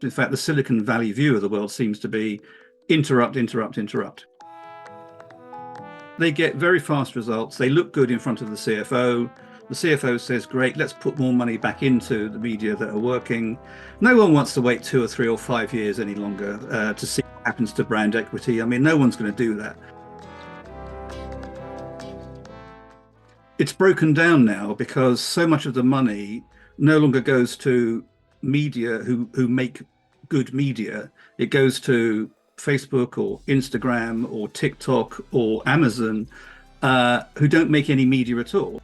In fact, the Silicon Valley view of the world seems to be interrupt, interrupt, interrupt. They get very fast results. They look good in front of the CFO. The CFO says, great, let's put more money back into the media that are working. No one wants to wait 2 or 3 or 5 years any longer to see what happens to brand equity. I mean, no one's going to do that. It's broken down now because so much of the money no longer goes to media who make good media. It goes to Facebook or Instagram or TikTok or Amazon, who don't make any media at all.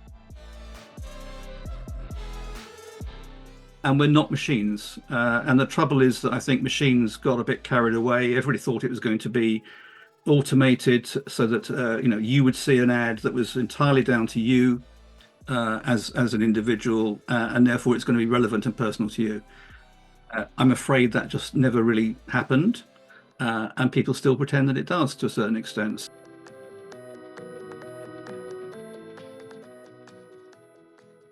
And we're not machines. And the trouble is that I think machines got a bit carried away. Everybody thought it was going to be automated so that you would see an ad that was entirely down to you as an individual, and therefore it's going to be relevant and personal to you. I'm afraid that just never really happened, and people still pretend that it does to a certain extent.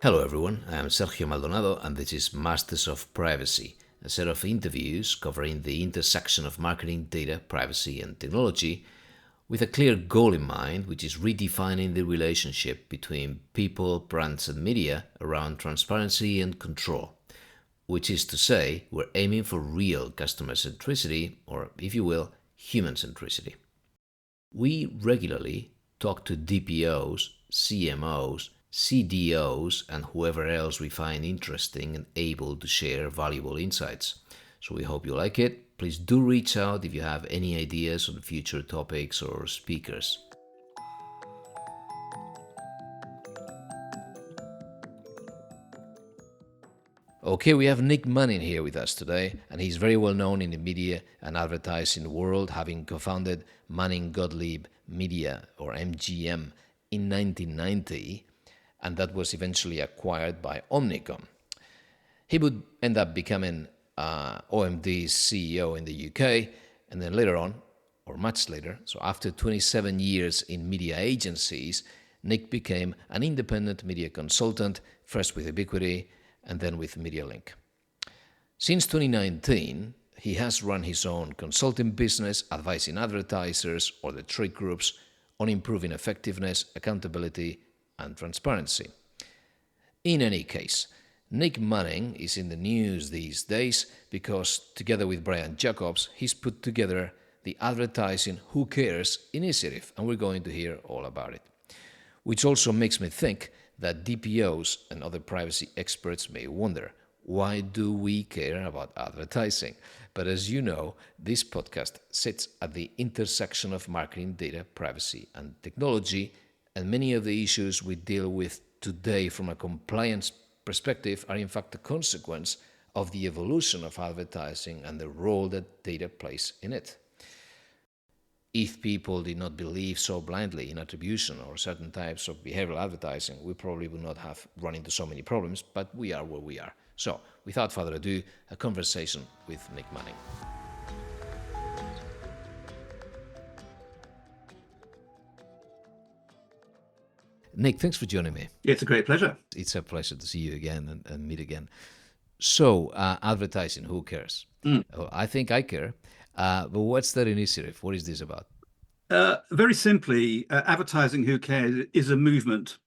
Hello everyone, I am Sergio Maldonado and this is Masters of Privacy, a set of interviews covering the intersection of marketing, data, privacy and technology with a clear goal in mind, which is redefining the relationship between people, brands and media around transparency and control. Which is to say, we're aiming for real customer centricity, or if you will, human centricity. We regularly talk to DPOs, CMOs, CDOs and whoever else we find interesting and able to share valuable insights. So we hope you like it. Please do reach out if you have any ideas on future topics or speakers. Okay, we have Nick Manning here with us today, and he's very well known in the media and advertising world, having co-founded Manning Gottlieb Media, or MGM, in 1990, and that was eventually acquired by Omnicom. He would end up becoming OMD's CEO in the UK, and then later on, or much later, so after 27 years in media agencies, Nick became an independent media consultant, first with Ebiquity, and then with MediaLink. Since 2019, he has run his own consulting business, advising advertisers or the trade groups on improving effectiveness, accountability, and transparency. In any case, Nick Manning is in the news these days because, together with Brian Jacobs, he's put together the Advertising Who Cares initiative, and we're going to hear all about it. Which also makes me think that DPOs and other privacy experts may wonder, why do we care about advertising? But as you know, this podcast sits at the intersection of marketing, data, privacy, and technology, and many of the issues we deal with today from a compliance perspective are in fact a consequence of the evolution of advertising and the role that data plays in it. If people did not believe so blindly in attribution or certain types of behavioral advertising, we probably would not have run into so many problems, but we are where we are. So, without further ado, a conversation with Nick Manning. Nick, thanks for joining me. It's a great pleasure. It's a pleasure to see you again and meet again. So, advertising, who cares? I think I care. But what's that initiative? What is this about? Very simply, Advertising Who Cares is a movement.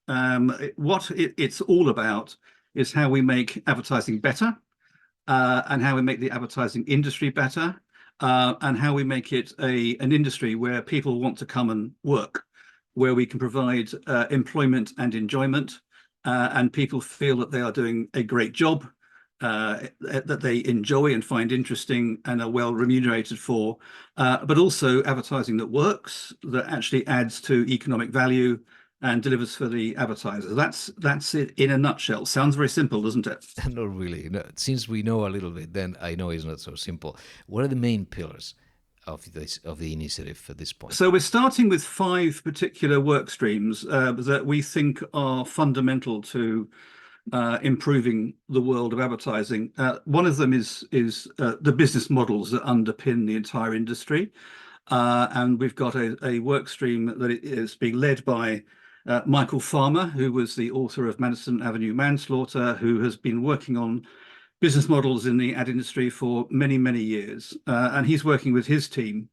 What it's all about is how we make advertising better, and how we make the advertising industry better, and how we make it an industry where people want to come and work, where we can provide employment and enjoyment, and people feel that they are doing a great job, that they enjoy and find interesting and are well remunerated for, but also advertising that works, that actually adds to economic value and delivers for the advertiser. That's it in a nutshell. Sounds very simple, doesn't it? Not really. No, since we know a little bit, then I know it's not so simple. What are the main pillars of the initiative at this point? So we're starting with 5 particular work streams that we think are fundamental to improving the world of advertising. One of them is the business models that underpin the entire industry, and we've got a work stream that is being led by Michael Farmer, who was the author of Madison Avenue Manslaughter, who has been working on business models in the ad industry for many, many years. And he's working with his team,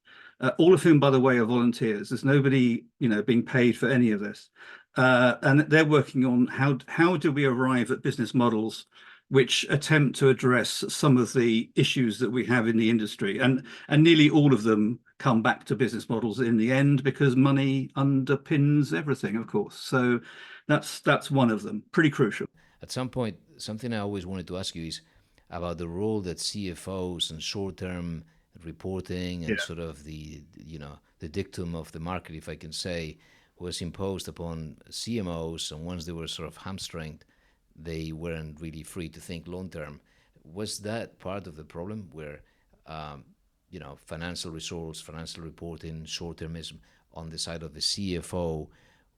all of whom, by the way, are volunteers. There's nobody, being paid for any of this. And they're working on how do we arrive at business models which attempt to address some of the issues that we have in the industry. And nearly all of them come back to business models in the end, because money underpins everything, of course. So that's one of them, pretty crucial. At some point, something I always wanted to ask you is about the role that CFOs and short-term reporting and sort of the dictum of the market, if I can say, was imposed upon CMOs, and once they were sort of hamstringed, they weren't really free to think long-term. Was that part of the problem where, financial results, financial reporting, short-termism on the side of the CFO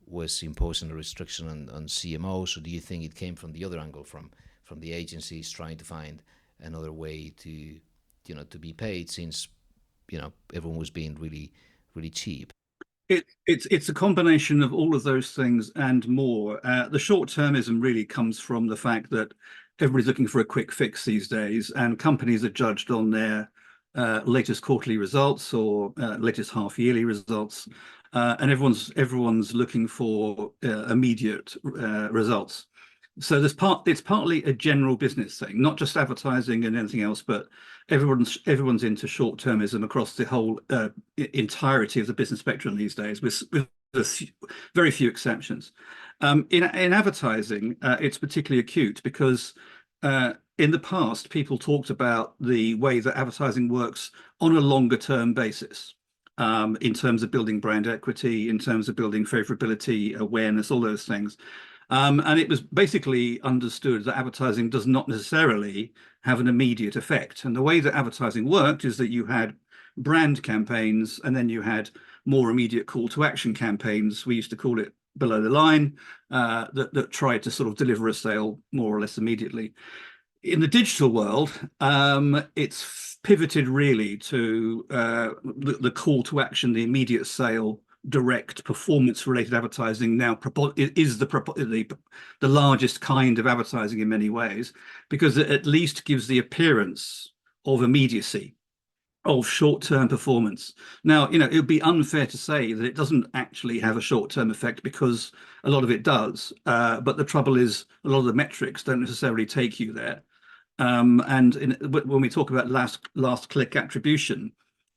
was imposing a restriction on CMOs, or do you think it came from the other angle, from the agencies trying to find another way to, to be paid, since, everyone was being really, really cheap? It's a combination of all of those things and more. The short-termism really comes from the fact that everybody's looking for a quick fix these days, and companies are judged on their latest quarterly results or latest half-yearly results, and everyone's looking for immediate results. So it's partly a general business thing, not just advertising and anything else, but everyone's into short-termism across the whole entirety of the business spectrum these days, with very few exceptions. In advertising, it's particularly acute because in the past, people talked about the way that advertising works on a longer term basis, in terms of building brand equity, in terms of building favorability, awareness, all those things. And it was basically understood that advertising does not necessarily have an immediate effect. And the way that advertising worked is that you had brand campaigns, and then you had more immediate call to action campaigns. We used to call it below the line, that tried to sort of deliver a sale more or less immediately. In the digital world, it's pivoted really to the call to action, the immediate sale, direct performance-related advertising now is the largest kind of advertising in many ways, because it at least gives the appearance of immediacy, of short-term performance. Now, it would be unfair to say that it doesn't actually have a short-term effect, because a lot of it does. But the trouble is, a lot of the metrics don't necessarily take you there. And when we talk about last click attribution,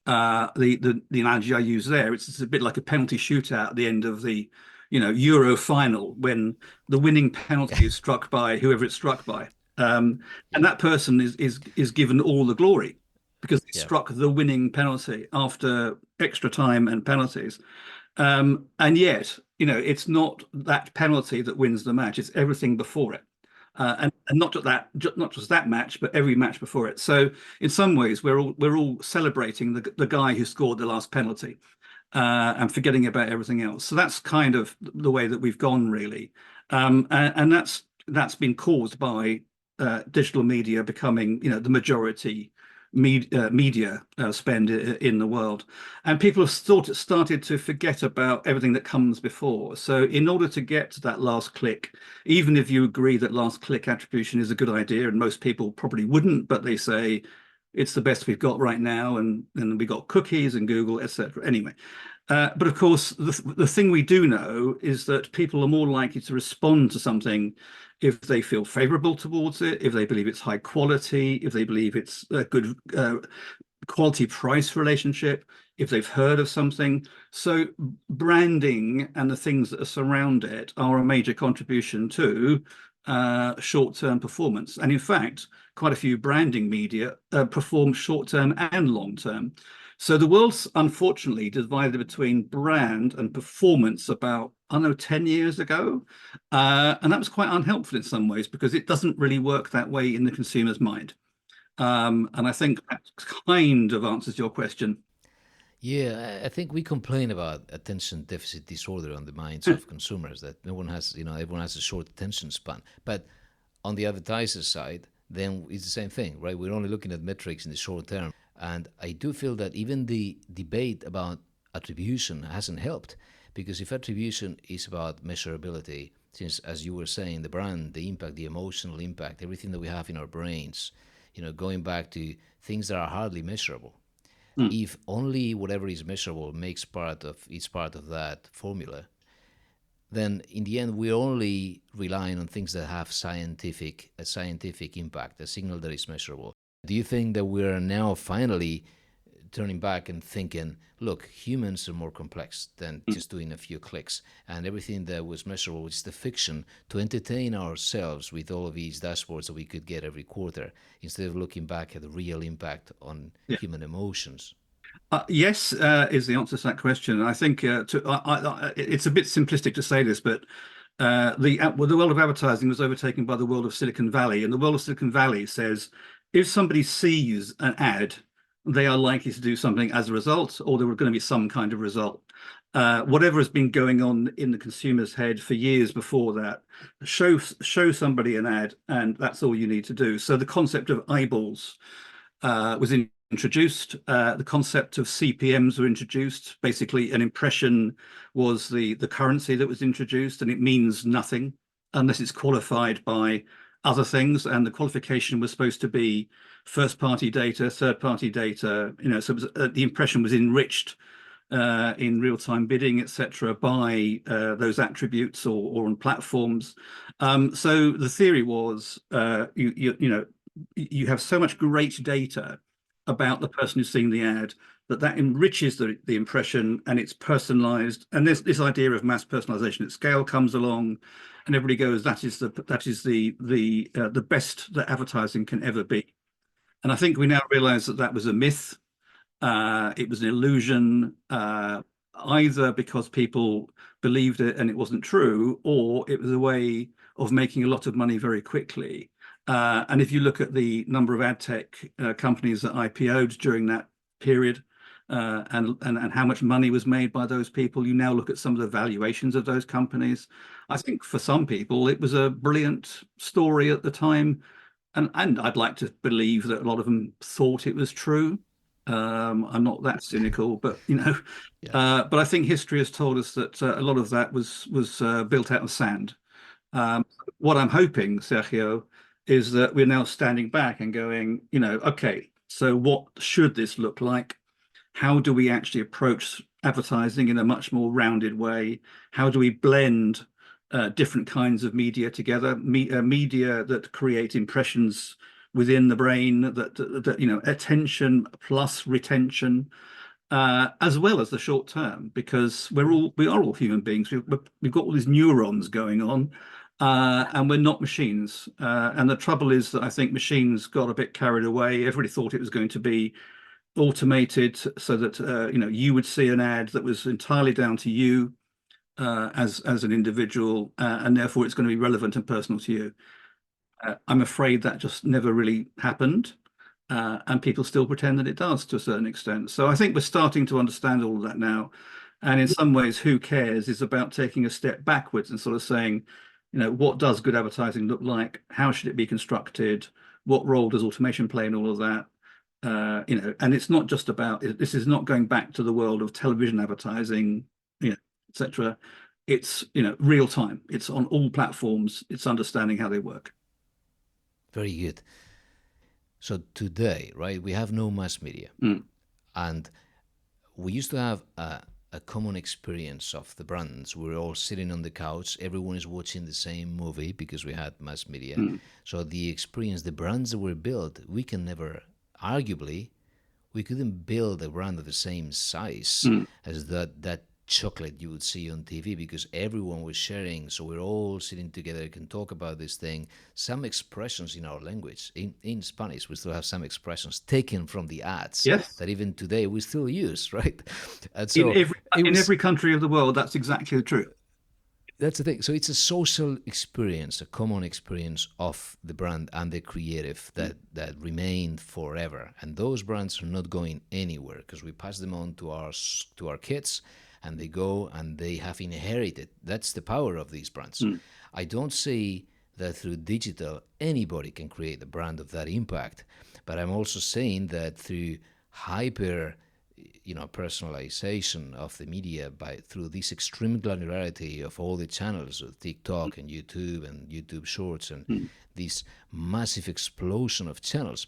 the analogy I use there, it's a bit like a penalty shootout at the end of the Euro final, when the winning penalty is struck by whoever it's struck by, and that person is given all the glory, because they struck the winning penalty after extra time and penalties. And yet, it's not that penalty that wins the match; it's everything before it. And not just that match, but every match before it. So in some ways, we're all celebrating the guy who scored the last penalty, and forgetting about everything else. So that's kind of the way that we've gone, really, and that's been caused by digital media becoming, the majority media spend in the world, and people have started to forget about everything that comes before. So in order to get to that last click, even if you agree that last click attribution is a good idea, and most people probably wouldn't, but they say it's the best we've got right now, and we got cookies and Google, etc. Anyway, but of course, the thing we do know is that people are more likely to respond to something if they feel favorable towards it, if they believe it's high quality, if they believe it's a good quality price relationship, if they've heard of something. So branding and the things that surround it are a major contribution to short-term performance. And in fact, quite a few branding media perform short-term and long-term. So the world's unfortunately divided between brand and performance about, I don't know, 10 years ago. And that was quite unhelpful in some ways, because it doesn't really work that way in the consumer's mind. And I think that kind of answers your question. Yeah, I think we complain about attention deficit disorder on the minds of consumers, that no one has, everyone has a short attention span. But on the advertiser side, then it's the same thing, right? We're only looking at metrics in the short term. And I do feel that even the debate about attribution hasn't helped, because if attribution is about measurability since, as you were saying, the brand, the impact, the emotional impact, everything that we have in our brains, going back to things that are hardly measurable. Mm. If only whatever is measurable is part of that formula, then in the end we're only relying on things that have a scientific impact, a signal that is measurable. Do you think that we're now finally turning back and thinking, look, humans are more complex than just doing a few clicks, and everything that was measurable is the fiction to entertain ourselves with all of these dashboards that we could get every quarter, instead of looking back at the real impact on Yeah. human emotions? Yes, is the answer to that question. I think it's a bit simplistic to say this, but the world of advertising was overtaken by the world of Silicon Valley, and the world of Silicon Valley says if somebody sees an ad, they are likely to do something as a result, or there are going to be some kind of result. Whatever has been going on in the consumer's head for years before that, show somebody an ad, and that's all you need to do. So the concept of eyeballs was introduced. The concept of CPMs were introduced. Basically, an impression was the currency that was introduced, and it means nothing unless it's qualified by other things. And the qualification was supposed to be first-party data, third-party data. So the impression was enriched in real-time bidding, etc., by those attributes or on platforms. So the theory was, you have so much great data about the person who's seeing the ad that enriches the impression, and it's personalized. And this idea of mass personalization at scale comes along, and everybody goes, that is the best that advertising can ever be. And I think we now realize that was a myth. It was an illusion, either because people believed it and it wasn't true, or it was a way of making a lot of money very quickly. And if you look at the number of ad tech companies that IPO'd during that period, and how much money was made by those people, you now look at some of the valuations of those companies. I think for some people it was a brilliant story at the time, and I'd like to believe that a lot of them thought it was true. I'm not that cynical, but Yeah. but I think history has told us that a lot of that was built out of sand. What I'm hoping, Sergio, is that we're now standing back and going, okay, so what should this look like? How do we actually approach advertising in a much more rounded way? How do we blend different kinds of media together? Media that create impressions within the brain, that attention plus retention, as well as the short term, because we are all human beings. We've got all these neurons going on, and we're not machines. And the trouble is that I think machines got a bit carried away. Everybody thought it was going to be automated, so that you would see an ad that was entirely down to you as an individual, and therefore it's going to be relevant and personal to you. I'm afraid that just never really happened, and people still pretend that it does to a certain extent. So I think we're starting to understand all of that now. And in some ways, who cares is about taking a step backwards and sort of saying, what does good advertising look like? How should it be constructed? What role does automation play in all of that? And it's not just about, this is not going back to the world of television advertising, etc. It's, real time. It's on all platforms. It's understanding how they work. Very good. So today, right, we have no mass media. Mm. And we used to have a common experience of the brands. We were all sitting on the couch. Everyone is watching the same movie because we had mass media. Mm. So the experience, the brands that were built, we can never, arguably, we couldn't build a brand of the same size Mm. as that chocolate you would see on TV, because everyone was sharing. So we're all sitting together, can talk about this thing. Some expressions in our language, in Spanish, we still have some expressions taken from the ads Yes. that even today we still use, right? And In so every country of the world, that's exactly true. that's the thing. So it's a social experience, a common experience of the brand and the creative that remained forever. And those brands are not going anywhere because we pass them on to our kids, and they go and they have inherited. That's the power of these brands. Mm. I don't say that through digital anybody can create a brand of that impact, but I'm also saying that through hyper personalization of the media through this extreme granularity of all the channels of TikTok and YouTube Shorts and this massive explosion of channels,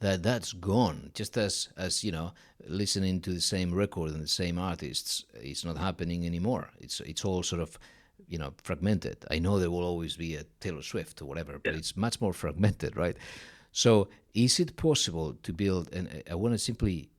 that's gone. Just as listening to the same record and the same artists, it's not happening anymore. It's all sort of fragmented. I know there will always be a Taylor Swift or whatever, but it's much more fragmented, right? So is it possible to build, and I want to simply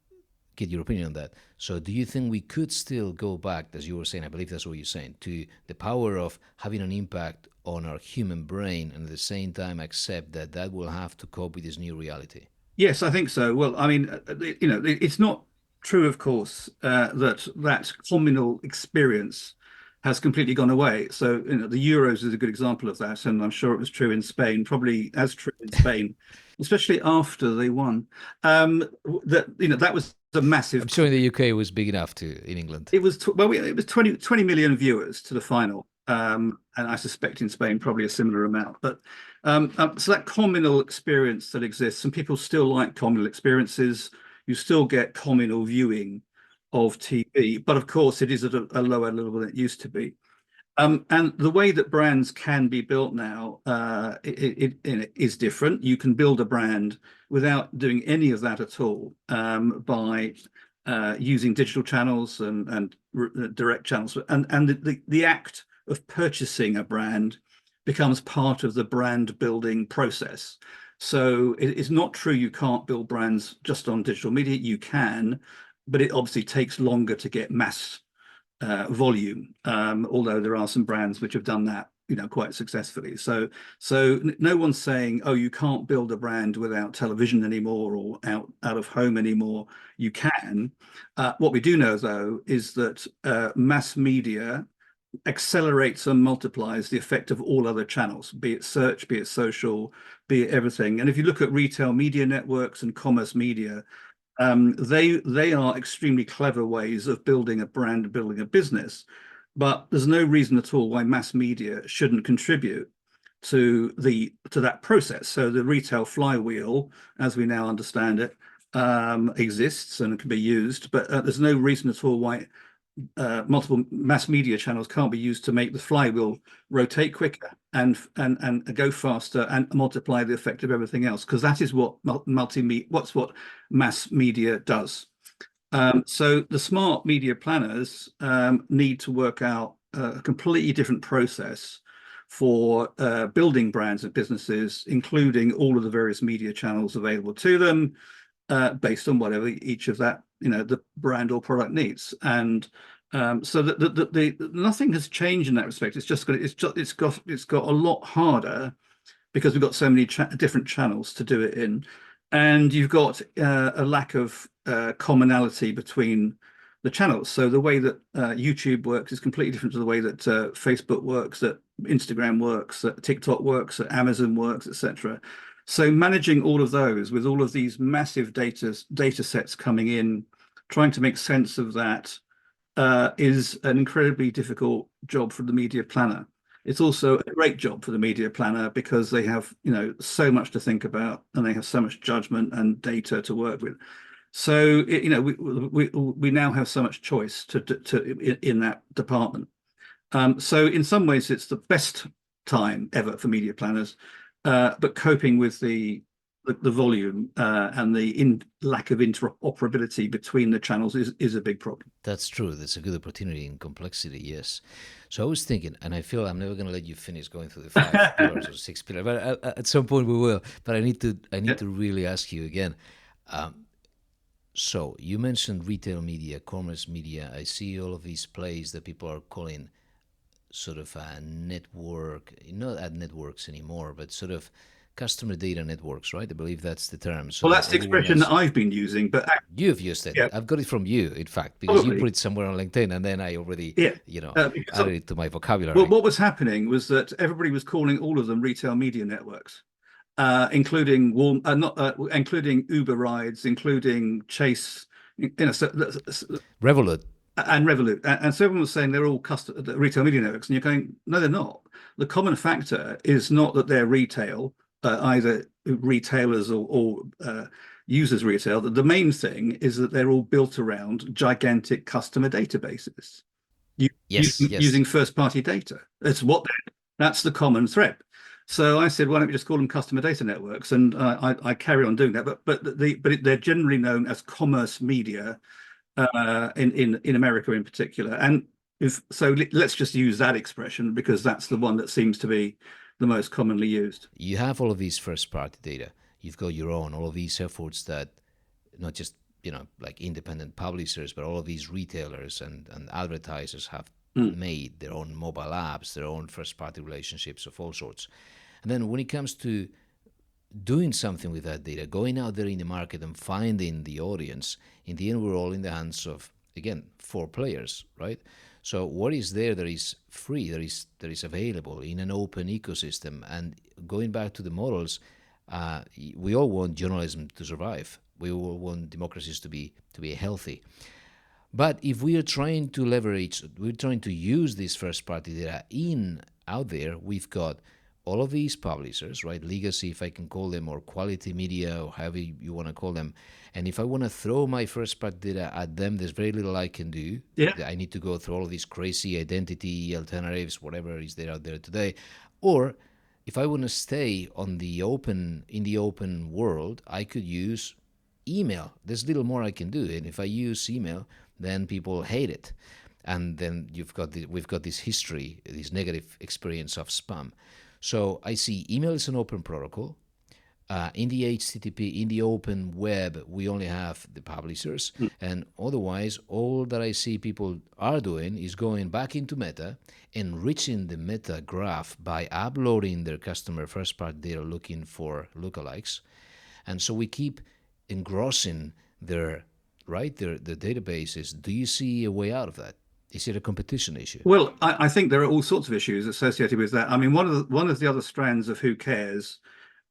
get your opinion on that. So do you think we could still go back, as you were saying, I believe that's what you're saying, to the power of having an impact on our human brain and at the same time accept that will have to cope with this new reality? Yes, I think so. Well, I mean, it's not true, of course, that communal experience has completely gone away. So, the Euros is a good example of that, and I'm sure it was true in Spain, probably as true in Spain, especially after they won. That was a massive. I'm sure in the UK it was big enough in England. It was it was 20 million viewers to the final, and I suspect in Spain probably a similar amount. But so that communal experience that exists, and people still like communal experiences. You still get communal viewing of TV, but of course it is at a lower level than it used to be. And the way that brands can be built now it is different. You can build a brand without doing any of that at all, by using digital channels and direct channels. And the act of purchasing a brand becomes part of the brand building process. So it's not true you can't build brands just on digital media. You can, but it obviously takes longer to get mass volume, although there are some brands which have done that quite successfully. So no one's saying, oh, you can't build a brand without television anymore or out of home anymore. You can. What we do know, though, is that mass media accelerates and multiplies the effect of all other channels, be it search, be it social, be it everything. And if you look at retail media networks and commerce media, they are extremely clever ways of building a brand, building a business. But there's no reason at all why mass media shouldn't contribute to that process. So the retail flywheel, as we now understand it, exists and can be used, but there's no reason at all why multiple mass media channels can't be used to make the flywheel rotate quicker and go faster and multiply the effect of everything else, because that is what what mass media does. So the smart media planners need to work out a completely different process for building brands and businesses, including all of the various media channels available to them, based on whatever each of that the brand or product needs. And so that nothing has changed in that respect. It's got a lot harder because we've got so many different channels to do it in, and you've got a lack of commonality between the channels. So the way that YouTube works is completely different to the way that Facebook works, that Instagram works, that TikTok works, that Amazon works, etc. So managing all of those with all of these massive data sets coming in, trying to make sense of that is an incredibly difficult job for the media planner. It's also a great job for the media planner because they have so much to think about, and they have so much judgment and data to work with. So we now have so much choice in that department. So in some ways, it's the best time ever for media planners, but coping with the volume and the lack of interoperability between the channels is a big problem. That's true. That's a good opportunity in complexity, yes. So I was thinking, and I feel I'm never going to let you finish going through the 5 pillars or 6 pillars, but at some point we will. But I need to really ask you again. So you mentioned retail media, commerce media. I see all of these plays that people are calling sort of a network, not ad networks anymore, but sort of customer data networks, right? I believe that's the term. So well, that's the expression that I've been using, but you've used it. Yeah. I've got it from you, in fact, because Probably. you put it somewhere on LinkedIn, and then I already, added it to my vocabulary. Well, what was happening was that everybody was calling all of them retail media networks, including including Uber rides, including Chase, Revolut. And Revolut, and so everyone was saying they're all retail media networks, and you're going, no, they're not. The common factor is not that they're retail, either retailers or users retail, the main thing is that they're all built around gigantic customer databases Yes, yes. using first-party data. That's the common thread. So I said, why don't we just call them customer data networks? And I carry on doing that. But they're generally known as commerce media in America in particular. And let's just use that expression because that's the one that seems to be the most commonly used. You have all of these first party data. You've got your own, all of these efforts that not just, like independent publishers, but all of these retailers and advertisers have made their own mobile apps, their own first party relationships of all sorts. And then when it comes to doing something with that data, going out there in the market and finding the audience, in the end, we're all in the hands of, again, 4 players, right? So what is there that is free, that is available in an open ecosystem? And going back to the models, we all want journalism to survive. We all want democracies to be healthy. But if we are trying to leverage, we're trying to use this first party data out there, we've got all of these publishers, right? Legacy, if I can call them, or quality media, or however you want to call them. And if I want to throw my first party data at them, there's very little I can do. Yeah. I need to go through all of these crazy identity alternatives, whatever is there out there today. Or if I want to stay in the open world, I could use email. There's little more I can do. And if I use email, then people hate it. And then we've got this history, this negative experience of spam. So I see email is an open protocol. In the HTTP, in the open web, we only have the publishers. And otherwise, all that I see people are doing is going back into Meta, enriching the Meta graph by uploading their customer first-party data looking for lookalikes. And so we keep engrossing their databases. Do you see a way out of that? Is it a competition issue? Well, I think there are all sorts of issues associated with that. I mean, one of the other strands of Who Cares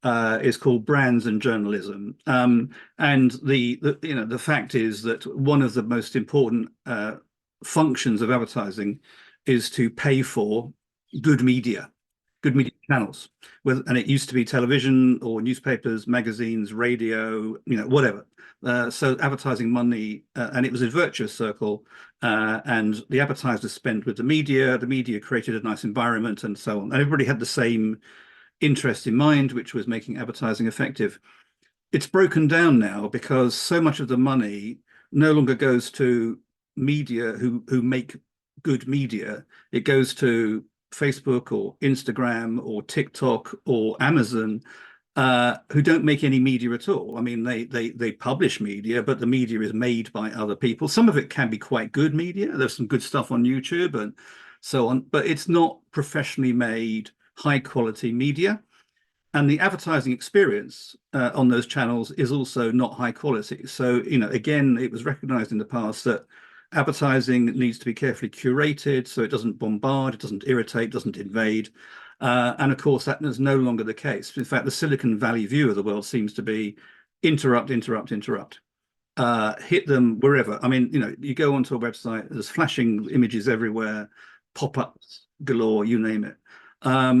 is called brands and journalism. And the fact is that one of the most important functions of advertising is to pay for good media channels. And it used to be television or newspapers, magazines, radio, whatever. So advertising money, and it was a virtuous circle, and the advertisers spent with the media created a nice environment and so on. And everybody had the same interest in mind, which was making advertising effective. It's broken down now because so much of the money no longer goes to media who make good media. It goes to Facebook or Instagram or TikTok or Amazon, who don't make any media at all. I mean, they publish media, but the media is made by other people. Some of it can be quite good media. There's some good stuff on YouTube and so on, but it's not professionally made, high quality media. And the advertising experience on those channels is also not high quality. So, again, it was recognized in the past that advertising needs to be carefully curated so it doesn't bombard, it doesn't irritate, doesn't invade. And of course, that is no longer the case. In fact, the Silicon Valley view of the world seems to be interrupt. Hit them wherever. I mean, you go onto a website, there's flashing images everywhere, pop-ups galore, you name it.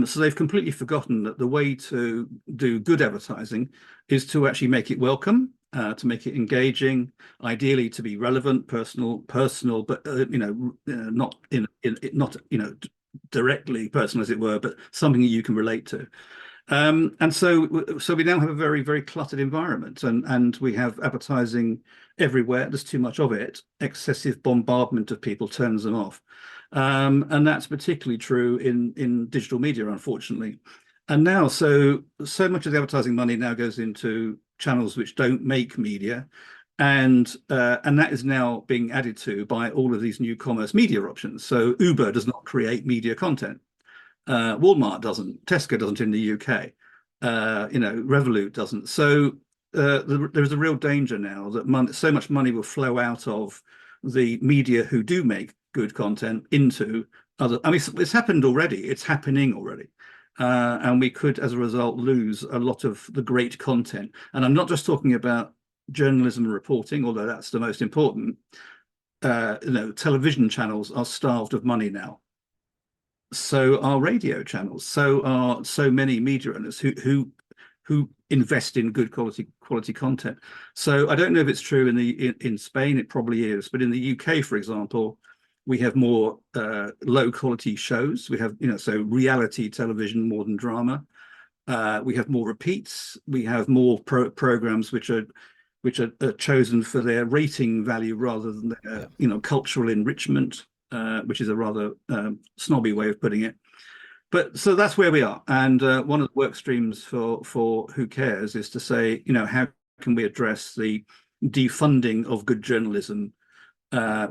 So they've completely forgotten that the way to do good advertising is to actually make it welcome, to make it engaging, ideally to be relevant, personal, but not directly personal, as it were, but something that you can relate to. And so we now have a very, very cluttered environment, and we have advertising everywhere. There's too much of it. Excessive bombardment of people turns them off. And that's particularly true in digital media, unfortunately. And now, so much of the advertising money now goes into channels which don't make media, and that is now being added to by all of these new commerce media options. So Uber does not create media content. Walmart doesn't. Tesco doesn't in the UK. Revolut doesn't. So there's a real danger now that so much money will flow out of the media who do make good content into other. I mean, it's happened already. It's happening already. And we could, as a result, lose a lot of the great content. And I'm not just talking about journalism and reporting, although that's the most important. Television channels are starved of money now. So are radio channels. So are so many media owners who invest in good quality content. So I don't know if it's true in Spain. It probably is, but in the UK, for example, we have more low quality shows. We have, so reality television more than drama. We have more repeats. We have more programs which are chosen for their rating value rather than their cultural enrichment, which is a rather snobby way of putting it. But so that's where we are. And one of the work streams for Who Cares is to say, how can we address the defunding of good journalism,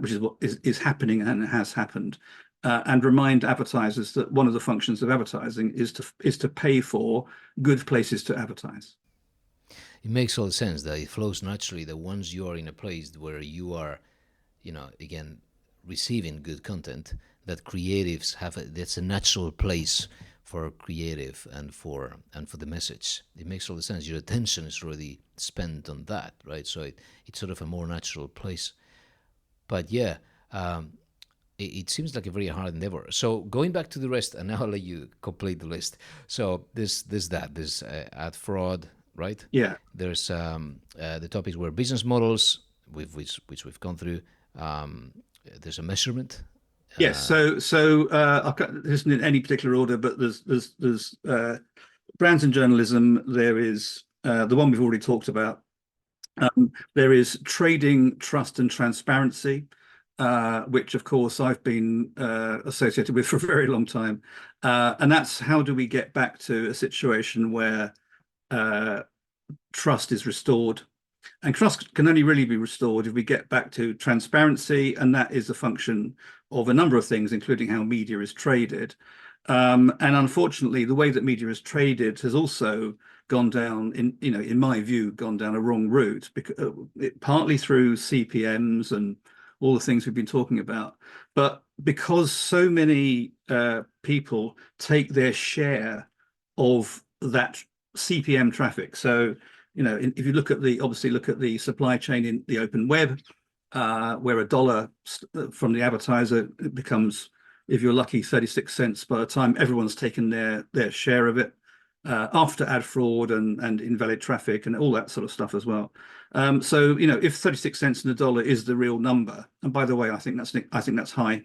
which is what is happening and has happened, and remind advertisers that one of the functions of advertising is to pay for good places to advertise. It makes all sense that it flows naturally that once you are in a place where you are, again, receiving good content, that creatives that's a natural place for creative and for the message. It makes all the sense. Your attention is already spent on that, right? So it's sort of a more natural place. But yeah, it seems like a very hard endeavor. So going back to the rest, and now I'll let you complete the list. So there's ad fraud, right? Yeah. There's the topics were business models, which we've gone through. There's a measurement. Yes. So I've got this isn't in any particular order, but there's brands and journalism. There is the one we've already talked about. There is trading, trust, and transparency, which, of course, I've been associated with for a very long time. And that's how do we get back to a situation where trust is restored. And trust can only really be restored if we get back to transparency, and that is a function of a number of things, including how media is traded. And unfortunately, the way that media is traded has also gone down, in my view, gone down a wrong route, because partly through CPMs and all the things we've been talking about, but because so many people take their share of that CPM traffic. So, if you look at the supply chain in the open web, where $1 from the advertiser becomes, if you're lucky, 36 cents by the time everyone's taken their share of it, after ad fraud and invalid traffic and all that sort of stuff as well. So if 36 cents in a dollar is the real number, and by the way, I think that's high.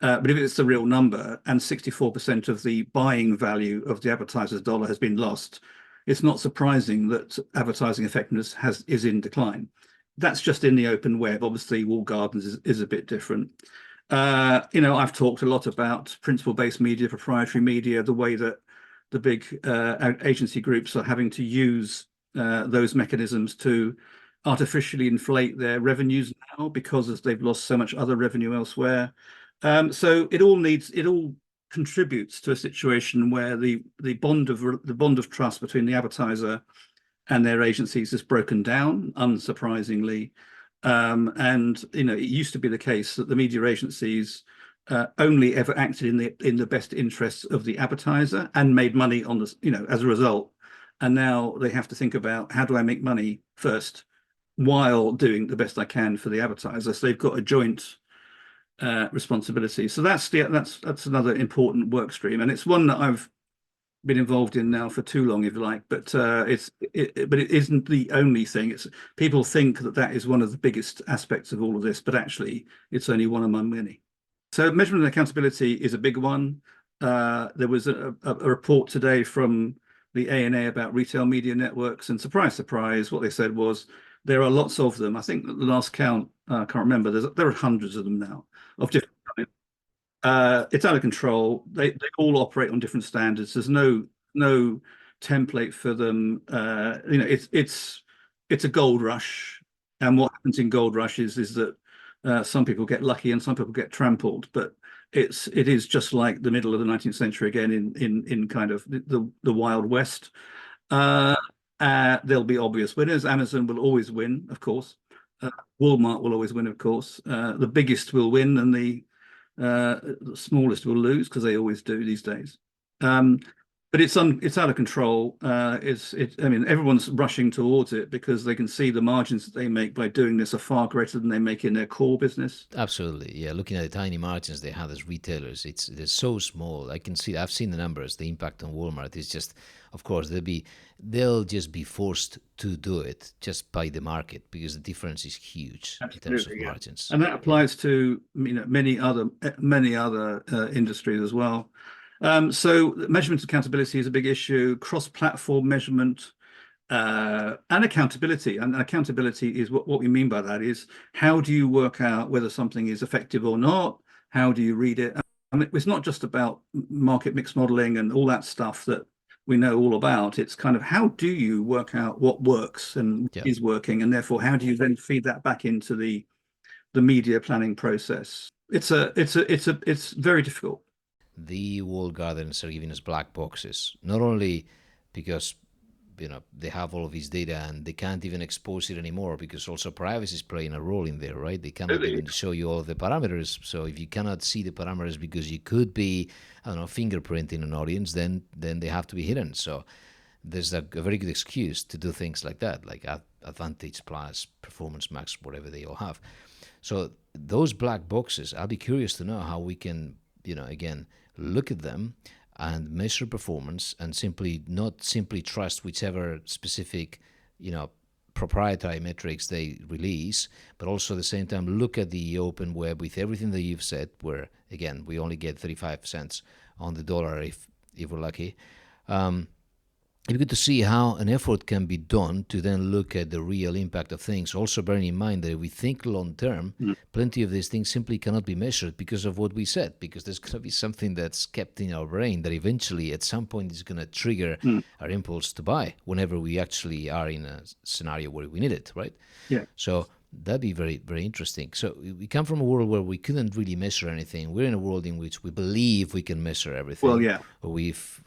But if it's the real number and 64% of the buying value of the advertiser's dollar has been lost, it's not surprising that advertising effectiveness is in decline. That's just in the open web. Obviously, walled gardens is a bit different. I've talked a lot about principle-based media, proprietary media, the way that the big agency groups are having to use those mechanisms to artificially inflate their revenues now because they've lost so much other revenue elsewhere. So it all contributes to a situation where the bond of trust between the advertiser and their agencies is broken down, unsurprisingly. And it used to be the case that the media agencies only ever acted in the best interests of the advertiser and made money on as a result. And now they have to think about, how do I make money first while doing the best I can for the advertiser? So they've got a joint responsibility. So that's another important work stream, and it's one that I've been involved in now for too long, if you like. But it isn't the only thing. It's people think that is one of the biggest aspects of all of this, but actually it's only one among many. So measurement and accountability is a big one. There was a report today from the ANA about retail media networks, and surprise, surprise, what they said was there are lots of them. I think the last count, I can't remember, there are hundreds of them now of different kinds. It's out of control. They all operate on different standards. There's no template for them. It's a gold rush, and what happens in gold rushes is that some people get lucky and some people get trampled. But it is just like the middle of the 19th century again in kind of the Wild West. There'll be obvious winners. Amazon will always win, of course. Walmart will always win, of course. The biggest will win, and the smallest will lose, because they always do these days. but it's out of control. I mean, everyone's rushing towards it because they can see the margins that they make by doing this are far greater than they make in their core business. Absolutely, yeah. Looking at the tiny margins they have as retailers, they're so small. I can see. I've seen the numbers. The impact on Walmart is just, of course, they'll just be forced to do it just by the market because the difference is huge in terms of Absolutely, yeah. margins. And that Yeah, applies to many other industries as well. So measurement accountability is a big issue. Cross-platform measurement and accountability. And accountability is what we mean by that is how do you work out whether something is effective or not? How do you read it? I mean, it's not just about market mix modeling and all that stuff that we know all about. It's kind of how do you work out what works and yeah. is working, and therefore how do you then feed that back into the media planning process? It's very difficult. The walled gardens are giving us black boxes, not only because they have all of this data and they can't even expose it anymore because also privacy is playing a role in there, right? They cannot Absolutely. even show you all of the parameters. So if you cannot see the parameters because you could be, I don't know, fingerprinting an audience, then they have to be hidden. So there's a very good excuse to do things like that, like Advantage Plus, Performance Max, whatever they all have. So those black boxes, I'll be curious to know how we can, again, look at them and measure performance and not simply trust whichever specific, proprietary metrics they release, but also at the same time look at the open web with everything that you've said, where again we only get 35 cents on the dollar if we're lucky. It's good to see how an effort can be done to then look at the real impact of things. Also bearing in mind that if we think long term, plenty of these things simply cannot be measured because of what we said, because there's going to be something that's kept in our brain that eventually at some point is going to trigger Mm. our impulse to buy whenever we actually are in a scenario where we need it, right? Yeah. So that'd be very, very interesting. So we come from a world where we couldn't really measure anything. We're in a world in which we believe we can measure Well, everything. yeah. We've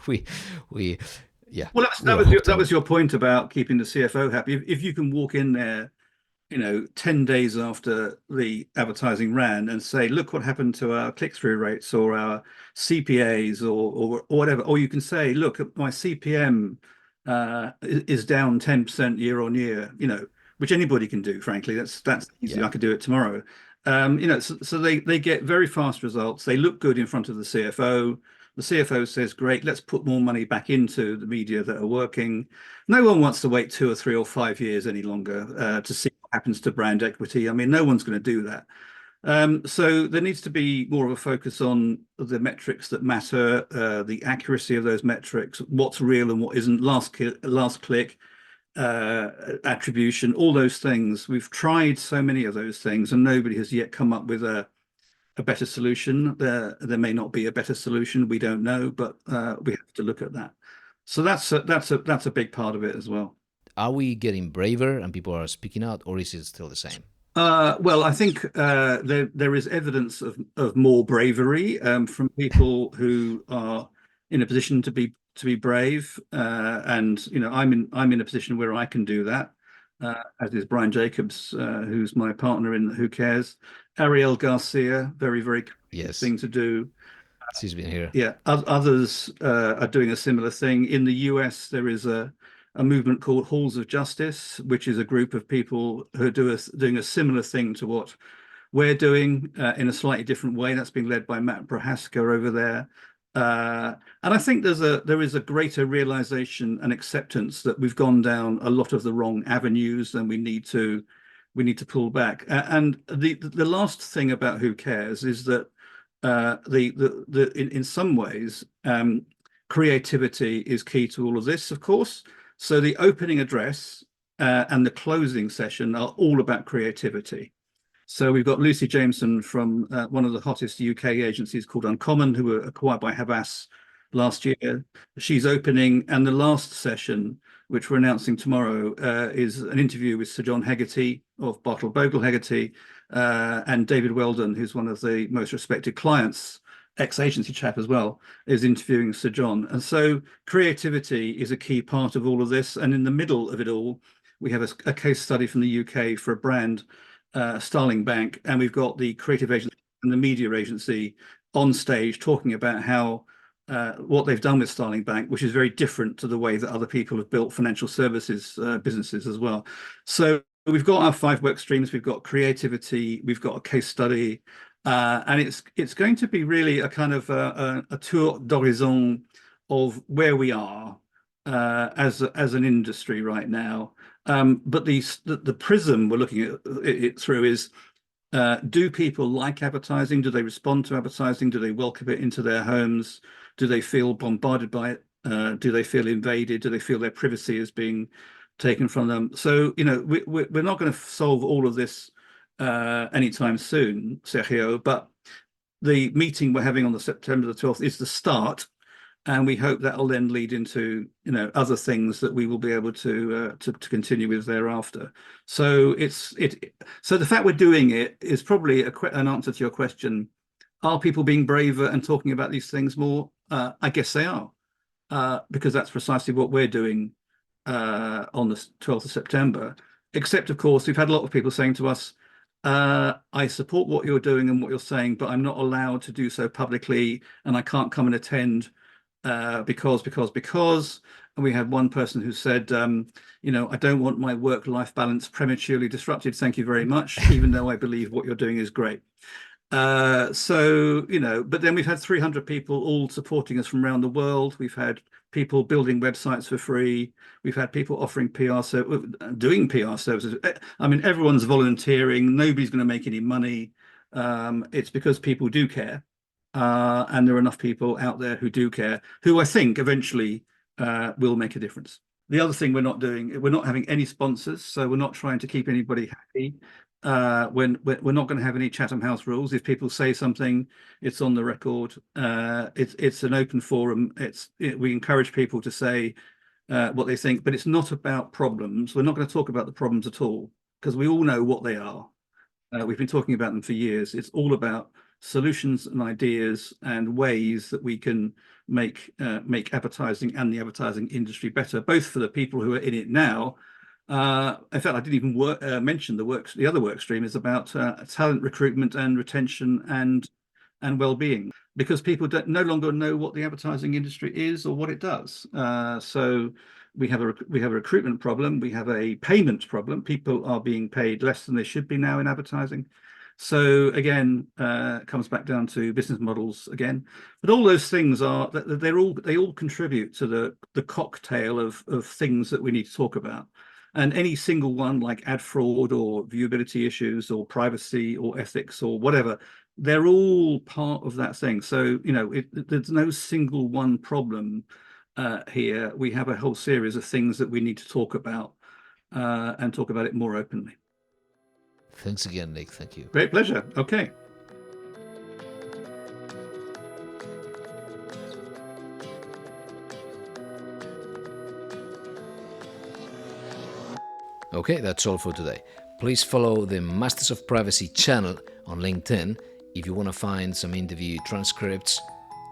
we yeah, Well, we were that hooked was on. your point about keeping the CFO happy. If you can walk in there, 10 days after the advertising ran and say, look what happened to our click-through rates or our CPAs or whatever, or you can say, look, my CPM is down 10% year on year, which anybody can do, frankly. That's easy. Yeah, I could do it tomorrow. So they get very fast results. They look good in front of the CFO. The CFO says, great, let's put more money back into the media that are working. No one wants to wait 2 or 3 or 5 years any longer to see what happens to brand equity. I mean, no one's going to do that. So there needs to be more of a focus on the metrics that matter, the accuracy of those metrics, what's real and what isn't, last click, attribution, all those things. We've tried so many of those things and nobody has yet come up with a better solution. There may not be a better solution. We don't know, but we have to look at that. So that's a big part of it as well. are we getting braver and people are speaking out, or is it still the same? Well, I think there is evidence of more bravery from people who are in a position to be brave, and I'm in a position where I can do that, as is Brian Jacobs, who's my partner in Who Cares. Ariel Garcia, very courageous Yes, thing to do. she's been here. Yeah, others are doing a similar thing. In the US, there is a movement called Halls of Justice, which is a group of people who are doing a similar thing to what we're doing in a slightly different way. That's being led by Matt Prohaska over there. And I think there is a greater realization and acceptance that we've gone down a lot of the wrong avenues and we need to pull back. And the last thing about Who Cares is that in some ways, creativity is key to all of this, of course. So the opening address and the closing session are all about creativity. So we've got Lucy Jameson from one of the hottest UK agencies called Uncommon, who were acquired by Havas last year. She's opening, and the last session, which we're announcing tomorrow, is an interview with Sir John Hegarty of Bartle Bogle Hegarty, and David Weldon, who's one of the most respected clients, ex-agency chap as well, is interviewing Sir John. And so creativity is a key part of all of this. And in the middle of it all, we have a case study from the UK for a brand, Starling Bank, and we've got the creative agency and the media agency on stage talking about how what they've done with Starling Bank, which is very different to the way that other people have built financial services businesses as well. So we've got our 5 work streams, we've got creativity, we've got a case study, and it's going to be really a kind of a tour d'horizon of where we are as an industry right now. But the prism we're looking at it through is, do people like advertising? Do they respond to advertising? Do they welcome it into their homes? Do they feel bombarded by it? Do they feel invaded? Do they feel their privacy is being taken from them? So, we're not going to solve all of this anytime soon, Sergio, but the meeting we're having on the September the 12th is the start. And we hope that will then lead into, other things that we will be able to continue with thereafter. So so the fact we're doing it is probably an answer to your question. Are people being braver and talking about these things more? I guess they are, because that's precisely what we're doing on the 12th of September. Except, of course, we've had a lot of people saying to us, I support what you're doing and what you're saying, but I'm not allowed to do so publicly, and I can't come and attend because. And we had one person who said, I don't want my work-life balance prematurely disrupted. Thank you very much, even though I believe what you're doing is great. But then we've had 300 people all supporting us from around the world. We've had people building websites for free. We've had people offering doing PR services. I mean, everyone's volunteering. Nobody's going to make any money. It's because people do care. And there are enough people out there who do care, who I think eventually will make a difference. The other thing we're not having any sponsors, so we're not trying to keep anybody happy. We're not going to have any Chatham House rules. If people say something, it's on the record. It's an open forum. We encourage people to say what they think, but it's not about problems. We're not going to talk about the problems at all, because we all know what they are. We've been talking about them for years. It's all about solutions and ideas and ways that we can make advertising and the advertising industry better, both for the people who are in it now. In fact, I didn't even mention the other work stream is about talent recruitment and retention and well-being, because people no longer know what the advertising industry is or what it does. So we have a recruitment problem, we have a payment problem. People are being paid less than they should be now in advertising. So again, it comes back down to business models again. But all those things they all contribute to the cocktail of things that we need to talk about. And any single one, like ad fraud or viewability issues or privacy or ethics or whatever, they're all part of that thing. So, there's no single one problem here. We have a whole series of things that we need to talk about and talk about it more openly. Thanks again, Nick. Thank you. Great pleasure. Okay. Okay, that's all for today. Please follow the Masters of Privacy channel on LinkedIn if you want to find some interview transcripts,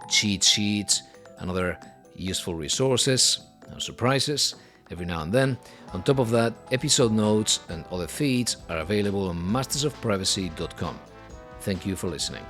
cheat sheets, and other useful resources and surprises every now and then. On top of that, episode notes and other feeds are available on mastersofprivacy.com. Thank you for listening.